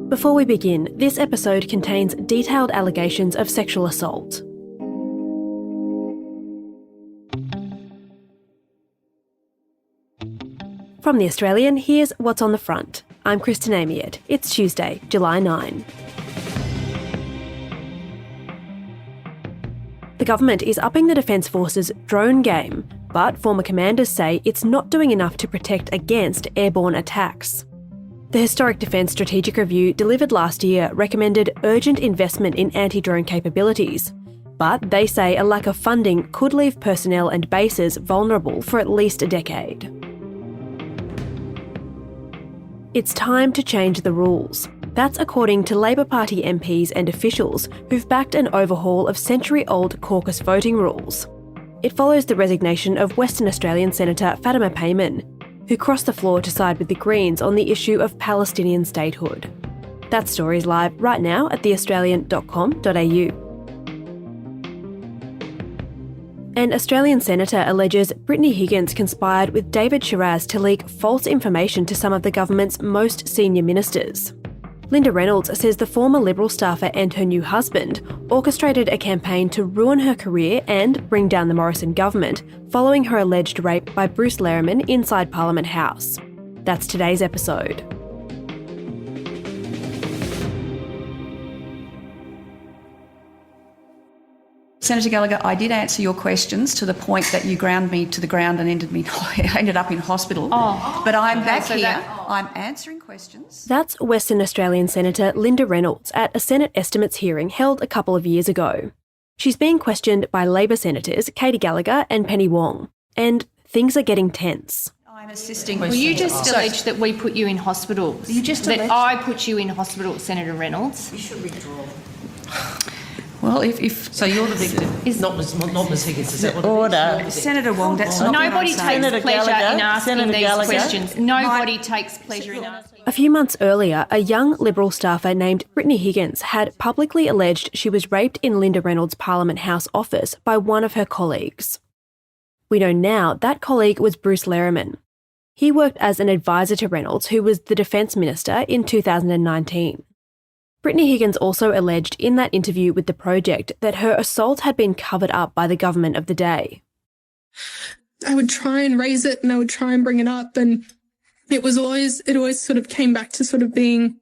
Before we begin, this episode contains detailed allegations of sexual assault. From The Australian, here's what's on the front. I'm Kristen Amiad. It's Tuesday, July 9. The government is upping the Defence Force's drone game, but former commanders say it's not doing enough to protect against airborne attacks. The Historic Defence Strategic Review delivered last year recommended urgent investment in anti-drone capabilities, but they say a lack of funding could leave personnel and bases vulnerable for at least a decade. It's time to change the rules. That's according to Labor Party MPs and officials who've backed an overhaul of century-old caucus voting rules. It follows the resignation of Western Australian Senator Fatima Payman, who crossed the floor to side with the Greens on the issue of Palestinian statehood. That story is live right now at theaustralian.com.au. An Australian senator alleges Brittany Higgins conspired with David Sharaz to leak false information to some of the government's most senior ministers. Linda Reynolds says the former Liberal staffer and her new husband orchestrated a campaign to ruin her career and bring down the Morrison government following her alleged rape by Bruce Lehrmann inside Parliament House. That's today's episode. Senator Gallagher, I did answer your questions to the point that you ground me to the ground and ended up in hospital. But I'm back here. I'm answering questions. That's Western Australian Senator Linda Reynolds at a Senate estimates hearing held a couple of years ago. She's being questioned by Labor Senators Katie Gallagher and Penny Wong, and things are getting tense. I'm assisting. Well, you just alleged that we put you in hospital. You just that alleged? I put you in hospital, Senator Reynolds. You should withdraw. Well, if So you're the victim, not Ms Higgins, is that what Order. it is? Senator Wong, that's not Nobody what I'm saying. takes pleasure Gallagher, in asking Senator these Gallagher. questions. Nobody takes pleasure in asking. A few months earlier, a young Liberal staffer named Brittany Higgins had publicly alleged she was raped in Linda Reynolds' Parliament House office by one of her colleagues. We know now that colleague was Bruce Lehrmann. He worked as an advisor to Reynolds, who was the Defence Minister in 2019. Brittany Higgins also alleged in that interview with The Project that her assault had been covered up by the government of the day. I would try and raise it and I would try and bring it up, and it always sort of came back to sort of being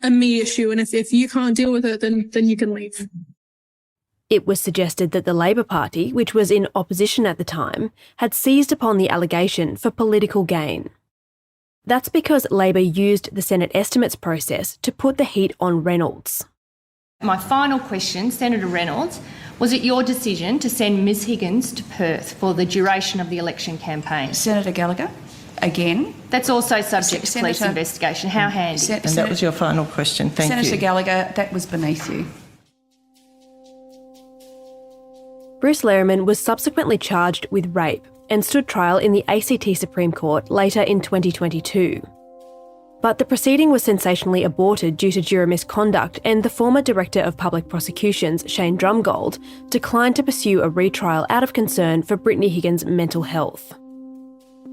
a me issue, and if you can't deal with it, then you can leave. It was suggested that the Labor Party, which was in opposition at the time, had seized upon the allegation for political gain. That's because Labor used the Senate estimates process to put the heat on Reynolds. My final question, Senator Reynolds, was it your decision to send Ms Higgins to Perth for the duration of the election campaign? Senator Gallagher, again. That's also subject to police Senator- investigation. How handy? And that was your final question. Thank Senator you. Gallagher, that was beneath you. Bruce Lehrmann was subsequently charged with rape and stood trial in the ACT Supreme Court later in 2022. But the proceeding was sensationally aborted due to juror misconduct, and the former Director of Public Prosecutions, Shane Drumgold, declined to pursue a retrial out of concern for Brittany Higgins' mental health.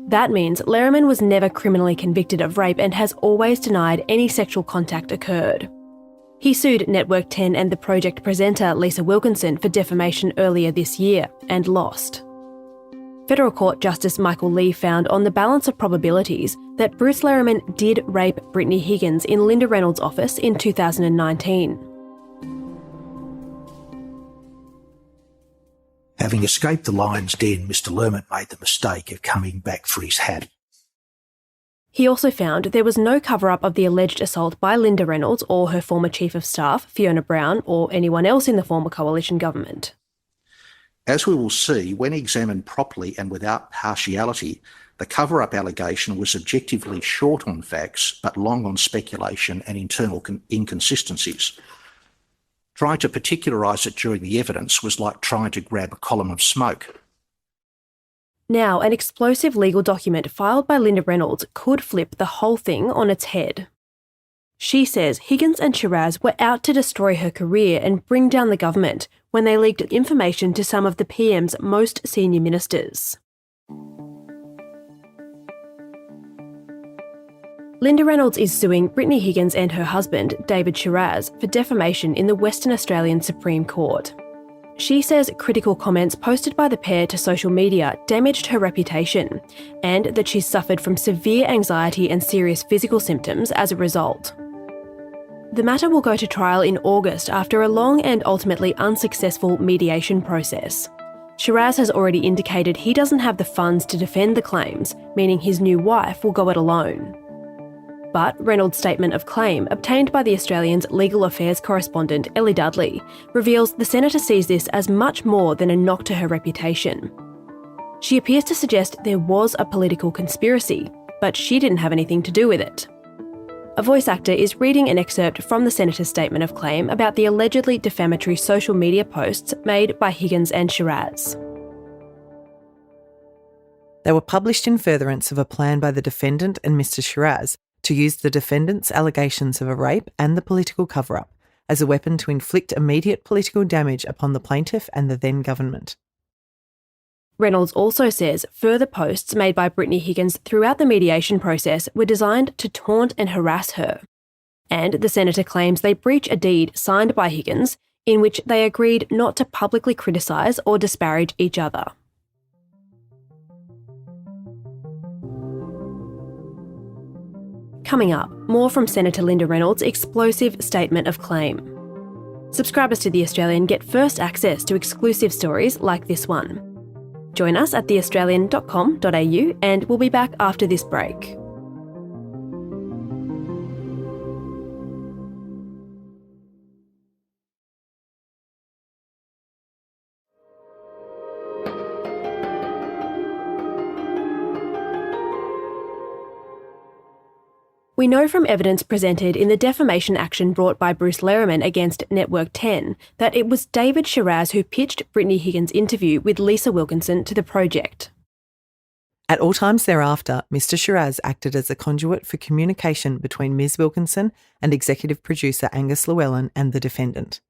That means Lehrmann was never criminally convicted of rape and has always denied any sexual contact occurred. He sued Network 10 and The Project presenter Lisa Wilkinson for defamation earlier this year and lost. Federal Court Justice Michael Lee found on the balance of probabilities that Bruce Lehrmann did rape Brittany Higgins in Linda Reynolds' office in 2019. Having escaped the lion's den, Mr Lehrmann made the mistake of coming back for his hat. He also found there was no cover-up of the alleged assault by Linda Reynolds or her former Chief of Staff, Fiona Brown, or anyone else in the former coalition government. As we will see, when examined properly and without partiality, the cover-up allegation was objectively short on facts but long on speculation and internal inconsistencies. Trying to particularise it during the evidence was like trying to grab a column of smoke. Now, an explosive legal document filed by Linda Reynolds could flip the whole thing on its head. She says Higgins and Sharaz were out to destroy her career and bring down the government when they leaked information to some of the PM's most senior ministers. Linda Reynolds is suing Brittany Higgins and her husband, David Sharaz, for defamation in the Western Australian Supreme Court. She says critical comments posted by the pair to social media damaged her reputation, and that she's suffered from severe anxiety and serious physical symptoms as a result. The matter will go to trial in August after a long and ultimately unsuccessful mediation process. Sharaz has already indicated he doesn't have the funds to defend the claims, meaning his new wife will go it alone. But Reynolds' statement of claim, obtained by the Australian's legal affairs correspondent Ellie Dudley, reveals the senator sees this as much more than a knock to her reputation. She appears to suggest there was a political conspiracy, but she didn't have anything to do with it. A voice actor is reading an excerpt from the senator's statement of claim about the allegedly defamatory social media posts made by Higgins and Sharaz. They were published in furtherance of a plan by the defendant and Mr. Sharaz to use the defendant's allegations of a rape and the political cover-up as a weapon to inflict immediate political damage upon the plaintiff and the then government. Reynolds also says further posts made by Brittany Higgins throughout the mediation process were designed to taunt and harass her. And the senator claims they breach a deed signed by Higgins in which they agreed not to publicly criticise or disparage each other. Coming up, more from Senator Linda Reynolds' explosive statement of claim. Subscribers to The Australian get first access to exclusive stories like this one. Join us at theaustralian.com.au and we'll be back after this break. We know from evidence presented in the defamation action brought by Bruce Lehrmann against Network 10 that it was David Sharaz who pitched Brittany Higgins' interview with Lisa Wilkinson to the project. At all times thereafter, Mr. Sharaz acted as a conduit for communication between Ms. Wilkinson and executive producer Angus Llewellyn and the defendant.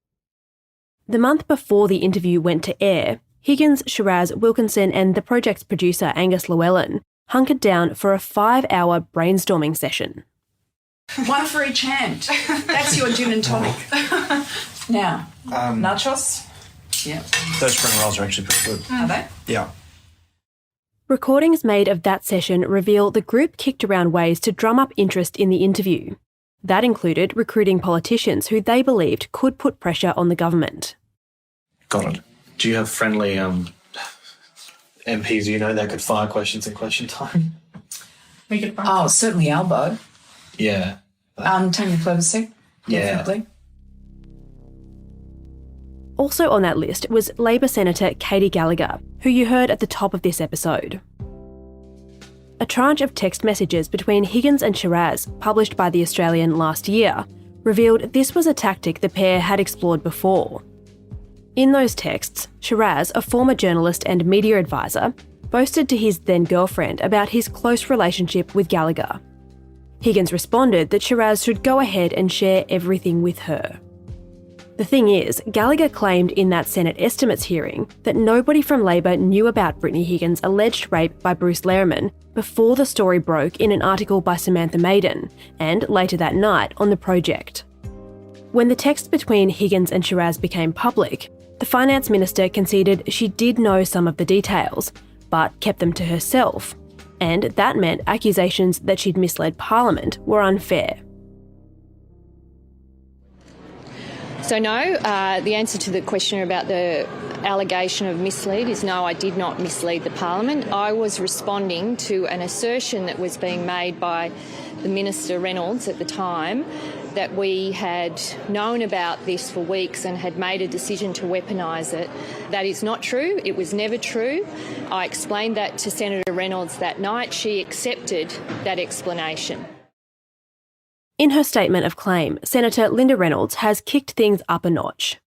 The month before the interview went to air, Higgins, Sharaz, Wilkinson and the project's producer Angus Llewellyn hunkered down for a 5-hour brainstorming session. One for each hand. That's your gin and tonic. Now, nachos? Yeah. Those spring rolls are actually pretty good. Are they? Yeah. Recordings made of that session reveal the group kicked around ways to drum up interest in the interview. That included recruiting politicians who they believed could put pressure on the government. Got it. Do you have friendly MPs that could fire questions in question time? Oh, certainly Albo. Yeah. Tanya Cleverseat. Yeah. Definitely. Also on that list was Labor Senator Katie Gallagher, who you heard at the top of this episode. A tranche of text messages between Higgins and Sharaz, published by The Australian last year, revealed this was a tactic the pair had explored before. In those texts, Sharaz, a former journalist and media advisor, boasted to his then-girlfriend about his close relationship with Gallagher. Higgins responded that Sharaz should go ahead and share everything with her. The thing is, Gallagher claimed in that Senate estimates hearing that nobody from Labor knew about Brittany Higgins' alleged rape by Bruce Lehrmann before the story broke in an article by Samantha Maiden and later that night on The Project. When the text between Higgins and Sharaz became public, the finance minister conceded she did know some of the details, but kept them to herself, and that meant accusations that she'd misled Parliament were unfair. So no, the answer to the question about the allegation of mislead is no, I did not mislead the Parliament. I was responding to an assertion that was being made by the Minister Reynolds at the time that we had known about this for weeks and had made a decision to weaponise it. That is not true. It was never true. I explained that to Senator Reynolds that night. She accepted that explanation. In her statement of claim, Senator Linda Reynolds has kicked things up a notch.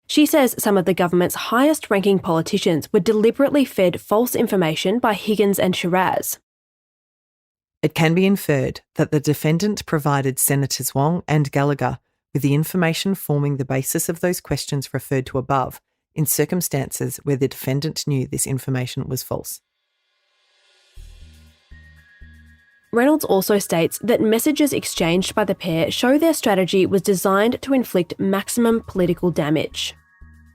She says some of the government's highest-ranking politicians were deliberately fed false information by Higgins and Sharaz. It can be inferred that the defendant provided Senators Wong and Gallagher with the information forming the basis of those questions referred to above in circumstances where the defendant knew this information was false. Reynolds also states that messages exchanged by the pair show their strategy was designed to inflict maximum political damage.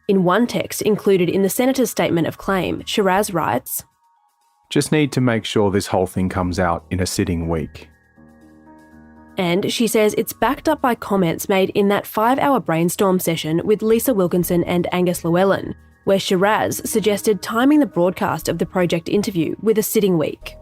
In one text included in the Senator's statement of claim, Sharaz writes, "Just need to make sure this whole thing comes out in a sitting week." And she says it's backed up by comments made in that 5-hour brainstorm session with Lisa Wilkinson and Angus Llewellyn, where Sharaz suggested timing the broadcast of the project interview with a sitting week.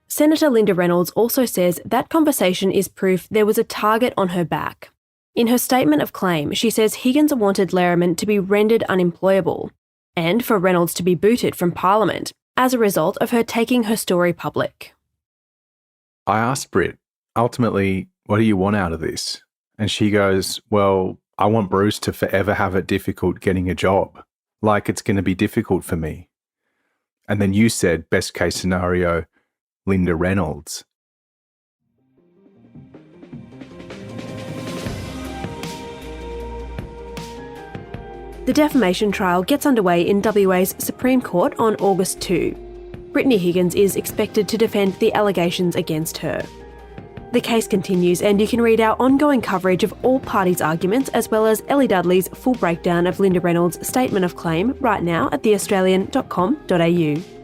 Senator Linda Reynolds also says that conversation is proof there was a target on her back. In her statement of claim, she says Higgins wanted Lehrman to be rendered unemployable and for Reynolds to be booted from Parliament as a result of her taking her story public. I asked Britt, ultimately, what do you want out of this? And she goes, well, I want Bruce to forever have it difficult getting a job. Like it's going to be difficult for me. And then you said, best case scenario, Linda Reynolds. The defamation trial gets underway in WA's Supreme Court on August 2. Brittany Higgins is expected to defend the allegations against her. The case continues, and you can read our ongoing coverage of all parties' arguments as well as Ellie Dudley's full breakdown of Linda Reynolds' statement of claim right now at theaustralian.com.au.